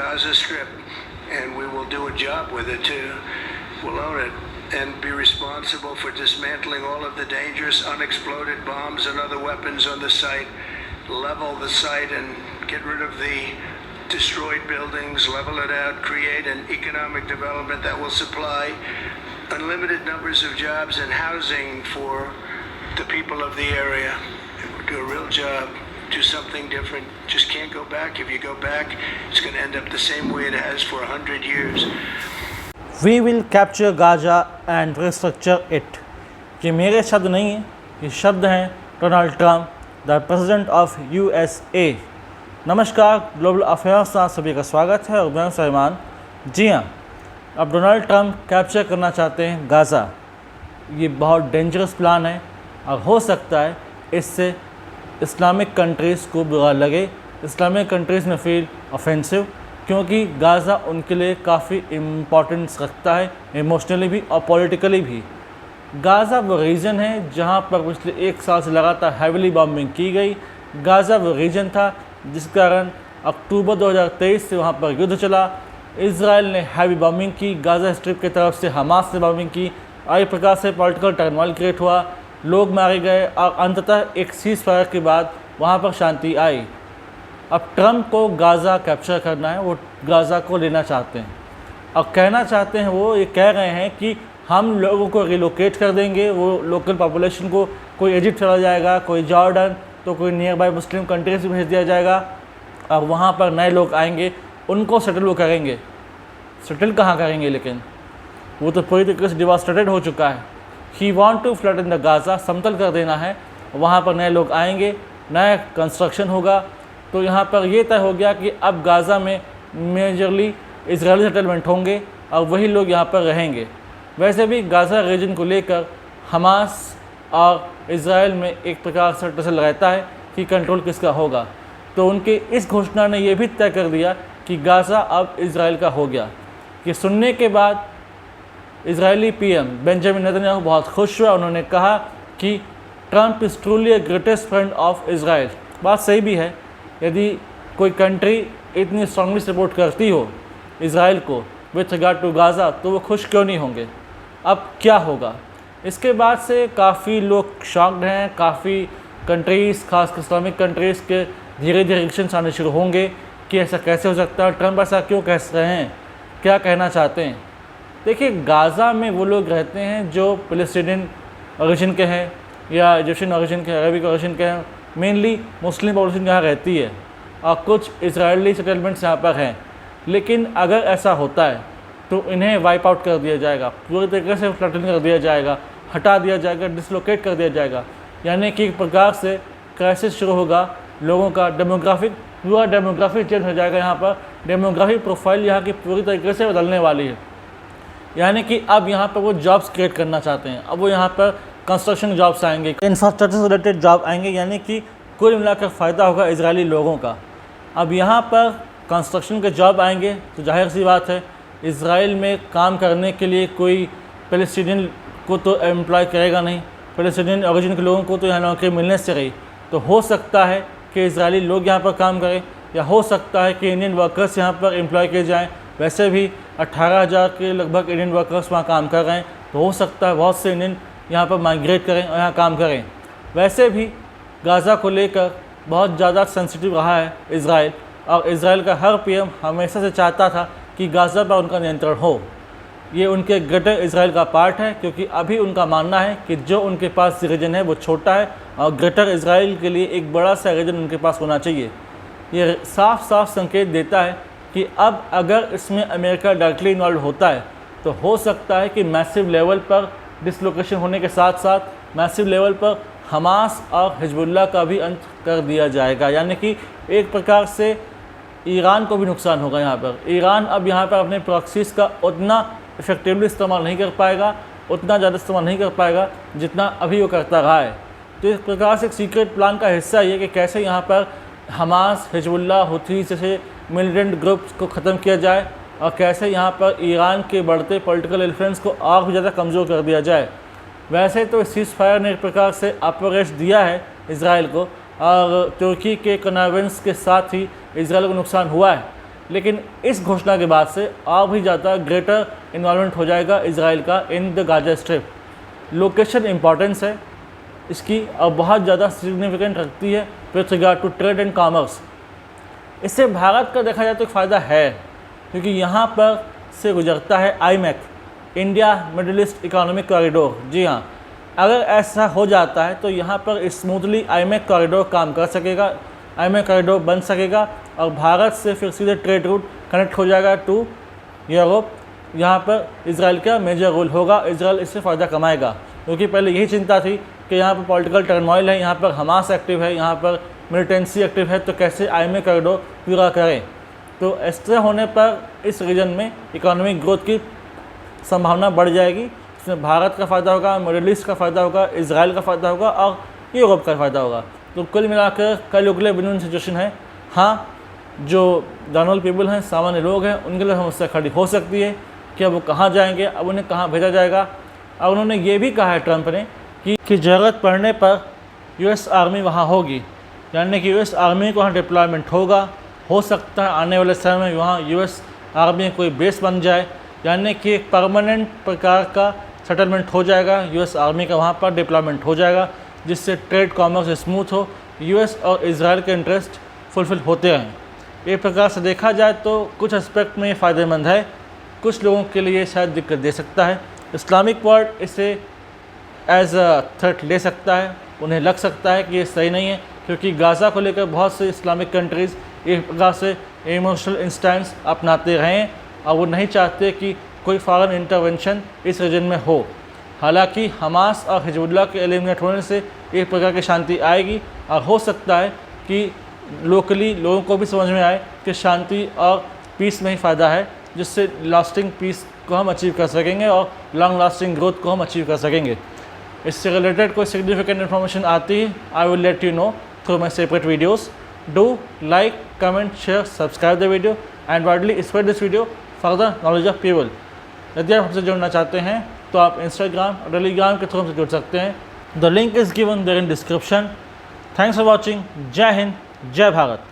Gaza Strip, and we will do a job with it too. We'll own it and be responsible for dismantling all of the dangerous unexploded bombs and other weapons on the site, level the site and get rid of the destroyed buildings, level it out, create an economic development that will supply unlimited numbers of jobs and housing for the people of the area. And we'll do a real job, do something different. Just can't go back. If you go back, it's going to end up the same way it has for 100 years. We will capture Gaza and restructure it. ये मेरे शब्द नहीं हैं, ये शब्द हैं Donald Trump, the president of USA। नमस्कार, global affairs में सभी का स्वागत है और मैं सलमान। जी हाँ, अब डोनाल्ड ट्रंप कैप्चर करना चाहते हैं गाज़ा। ये बहुत डेंजरस प्लान है और हो सकता है इससे इस्लामिक कंट्रीज़ को बुरा लगे, इस्लामिक कंट्रीज़ में फील ऑफेंसिव, क्योंकि गाज़ा उनके लिए काफ़ी इम्पोर्टेंस रखता है इमोशनली भी और पॉलिटिकली भी। गाज़ा वो रीजन है जहाँ पर पिछले एक साल से लगातार हैविली बॉम्बिंग की गई। गाज़ा वो रीजन था जिस कारण अक्टूबर 2023 से वहाँ पर युद्ध चला। इज़राइल ने हैवी बॉम्बिंग की, गाज़ा स्ट्रिप की तरफ से हमास ने बॉम्बिंग की, और एक प्रकार से पॉलिटिकल टर्मोइल क्रिएट हुआ, लोग मारे गए और अंततः एक सीज़ फायर के बाद वहाँ पर शांति आई। अब ट्रंप को गाज़ा कैप्चर करना है, वो गाज़ा को लेना चाहते हैं और कहना चाहते हैं, वो ये कह रहे हैं कि हम लोगों को रिलोकेट कर देंगे। वो लोकल पॉपुलेशन को, कोई इजिप्ट चला जाएगा, कोई जॉर्डन, तो कोई नियर बाय मुस्लिम कंट्रीज में भेज दिया जाएगा और वहाँ पर नए लोग आएंगे, उनको सेटल वो करेंगे। सेटल कहाँ करेंगे, लेकिन वो तो पूरी तरीके से डिवास्टेटेड हो चुका है। He want to flood in the Gaza, समतल कर देना है, वहाँ पर नए लोग आएंगे, नया कंस्ट्रक्शन होगा। तो यहाँ पर ये तय हो गया कि अब गाज़ा में मेजरली इजरायली सेटलमेंट होंगे और वही लोग यहाँ पर रहेंगे। वैसे भी गाज़ा रीजन को लेकर हमास और इज़राइल में एक प्रकार से टसल रहता है कि कंट्रोल किसका होगा। तो उनके इस घोषणा ने यह भी तय कर दिया कि गाज़ा अब इज़राइल का हो गया। कि सुनने के बाद इज़राइली पीएम बेंजामिन नेतन्याहू बहुत खुश हुआ। उन्होंने कहा कि Trump is truly a greatest friend of Israel. बात सही भी है, यदि कोई कंट्री इतनी स्ट्रांगली सपोर्ट करती हो इज़राइल को विथ रिगार्ड टू गाज़ा, तो वो खुश क्यों नहीं होंगे। अब क्या होगा, इसके बाद से काफ़ी लोग शॉक्ड हैं। काफ़ी कंट्रीज़, खास इस्लामिक कंट्रीज़ के धीरे धीरे रिएक्शंस आने शुरू होंगे कि ऐसा कैसे हो सकता है, ट्रंप ऐसा क्यों कह रहे हैं, क्या कहना चाहते हैं। देखिए, गाज़ा में वो लोग रहते हैं जो पैलेस्टीनियन ओरिजिन के हैं या इजिप्शियन ओरिजिन के, अरबिक ओरिजिन के हैं। मेनली मुस्लिम पॉपुलेशन यहाँ रहती है और कुछ इजरायली सेटलमेंट्स यहाँ पर हैं। लेकिन अगर ऐसा होता है तो इन्हें वाइप आउट कर दिया जाएगा, पूरी तरीके से फ्लैटन कर दिया जाएगा, हटा दिया जाएगा, डिसलोकेट कर दिया जाएगा। यानी कि एक प्रकार से क्राइसिस शुरू होगा लोगों का, डेमोग्राफिक, पूरा डेमोग्राफी चेंज हो जाएगा। यहाँ पर डेमोग्राफिक प्रोफाइल यहाँ की पूरी तरीके से बदलने वाली है। यानी कि अब यहाँ पर वो जॉब्स क्रिएट करना चाहते हैं। अब वो यहाँ पर कंस्ट्रक्शन जॉब्स आएंगे, इंफ्रास्ट्रक्चर से रिलेटेड जॉब आएंगे, यानी कि कुल मिलाकर फ़ायदा होगा इजरायली लोगों का। अब यहाँ पर कंस्ट्रक्शन के जॉब आएंगे तो जाहिर सी बात है इज़राइल में काम करने के लिए कोई पैलेस्टीनियन को तो एम्प्लॉय करेगा नहीं, पैलेस्टीनियन ओरिजिन के लोगों को तो यहाँ नौकरी मिलने से रही। तो हो सकता है कि इजरायली लोग यहाँ पर काम करें, या हो सकता है कि इंडियन वर्कर्स यहाँ पर एम्प्लॉय किए जाएँ। वैसे भी 18,000 के लगभग इंडियन वर्कर्स वहाँ काम कर रहे हैं, तो हो सकता है बहुत से इंडियन यहाँ पर माइग्रेट करें और यहाँ काम करें। वैसे भी गाज़ा को लेकर बहुत ज़्यादा सेंसिटिव रहा है इज़राइल, और इज़राइल का हर पीएम हमेशा से चाहता था कि गाज़ा पर उनका नियंत्रण हो। ये उनके ग्रेटर इज़राइल का पार्ट है, क्योंकि अभी उनका मानना है कि जो उनके पास रीजन है वो छोटा है और ग्रेटर इज़राइल के लिए एक बड़ा सा रीजन उनके पास होना चाहिए। ये साफ साफ संकेत देता है कि अब अगर इसमें अमेरिका डायरेक्टली इन्वॉल्व होता है तो हो सकता है कि मैसिव लेवल पर डिसलोकेशन होने के साथ साथ मैसिव लेवल पर हमास और हिजबुल्लाह का भी अंत कर दिया जाएगा। यानी कि एक प्रकार से ईरान को भी नुकसान होगा। यहाँ पर ईरान अब यहाँ पर अपने प्रॉक्सीज़ का उतना इफेक्टिवली इस्तेमाल नहीं कर पाएगा, उतना ज़्यादा इस्तेमाल नहीं कर पाएगा जितना अभी वो करता रहा है। तो इस प्रकार से एक सीक्रेट प्लान का हिस्सा ये कि कैसे यहाँ पर हमास, हिजबुल्लाह, हुथी जैसे मिलिटेंट ग्रुप्स को ख़त्म किया जाए और कैसे यहाँ पर ईरान के बढ़ते पॉलिटिकल इन्फ्लुएंस को और भी ज़्यादा कमज़ोर कर दिया जाए। वैसे तो सीज़ फायर ने एक प्रकार से अपरेस्ट दिया है इज़राइल को, और तुर्की के कन्वेंस के साथ ही इज़राइल को नुकसान हुआ है। लेकिन इस घोषणा के बाद से और भी ज़्यादा ग्रेटर इन्वॉल्वमेंट हो जाएगा इसराइल का in the Gaza strip. Location importance है इसकी और बहुत ज़्यादा सिग्निफिकेंट रखती है with regard to trade and commerce. इससे भारत का देखा जाए तो एक फ़ायदा है, क्योंकि यहाँ पर से गुजरता है IMEC, India middle east economic corridor. जी हाँ, अगर ऐसा हो जाता है तो यहाँ पर स्मूथली आईमैक कॉरिडोर काम कर सकेगा, आईमैक कॉरिडोर बन सकेगा और भारत से फिर सीधे ट्रेड रूट कनेक्ट हो जाएगा टू यूरोप। यहाँ पर इसराइल का मेजर रोल होगा, इसराइल इससे फ़ायदा कमाएगा, क्योंकि पहले यही चिंता थी कि यहाँ पर पॉलिटिकल टर्मोइल है, यहाँ पर हमास एक्टिव है, यहाँ पर मिलिटेंसी एक्टिव है, तो कैसे आईमैक कॉरिडोर पूरा करें। तो इस तरह होने पर इस रीजन में इकोनॉमिक ग्रोथ की संभावना बढ़ जाएगी। इसमें भारत का फ़ायदा होगा, मिडिल ईस्ट का फ़ायदा होगा, इसराइल का फ़ायदा होगा और यूरोप का फ़ायदा होगा। तो कुल मिलाकर कल उगले विन सिचुएशन है। हाँ, जो नॉर्मल पीपल हैं, सामान्य लोग हैं, उनके लिए समस्या खड़ी हो सकती है कि अब वो कहाँ जाएंगे, अब उन्हें कहाँ भेजा जाएगा। और उन्होंने ये भी कहा है ट्रंप ने कि ज़रूरत पड़ने पर यूएस आर्मी वहाँ होगी, यानी कि यूएस आर्मी को वहाँ डिप्लॉयमेंट होगा। हो सकता है आने वाले समय में वहाँ यूएस आर्मी कोई बेस बन जाए, यानी कि एक परमानेंट प्रकार का सेटलमेंट हो जाएगा, यूएस आर्मी का वहाँ पर डिप्लॉयमेंट हो जाएगा, जिससे ट्रेड कॉमर्स स्मूथ हो, यूएस और इसराइल के इंटरेस्ट फुलफिल होते रहें। एक प्रकार से देखा जाए तो कुछ एस्पेक्ट में ये फ़ायदेमंद है, कुछ लोगों के लिए शायद दिक्कत दे सकता है। इस्लामिक वर्ल्ड इसे एज अ थ्रेट ले सकता है, उन्हें लग सकता है कि ये सही नहीं है, क्योंकि गाज़ा को लेकर बहुत से इस्लामिक कंट्रीज़ एक प्रकार से इमोशनल इंस्टेंस अपनाते रहें और वो नहीं चाहते कि कोई फॉरेन इंटरवेंशन इस रीजन में हो। हालांकि हमास और हिजबुल्लाह के एलिमिनेट होने से एक प्रकार की शांति आएगी और हो सकता है कि लोकली लोगों को भी समझ में आए कि शांति और पीस में ही फ़ायदा है, जिससे लास्टिंग पीस को हम अचीव कर सकेंगे और लॉन्ग लास्टिंग ग्रोथ को हम अचीव कर सकेंगे। इससे रिलेटेड कोई सिग्निफिकेंट इन्फॉर्मेशन आती है, I will let you know through my separate videos. Do like, comment, share, subscribe the video and widely spread this video for the knowledge of people। यदि आप हमसे जुड़ना चाहते हैं तो आप इंस्टाग्राम और टेलीग्राम के थ्रू हमसे जुड़ सकते हैं। The link is given there in description. Thanks for watching. Jai Hind, जय भारत।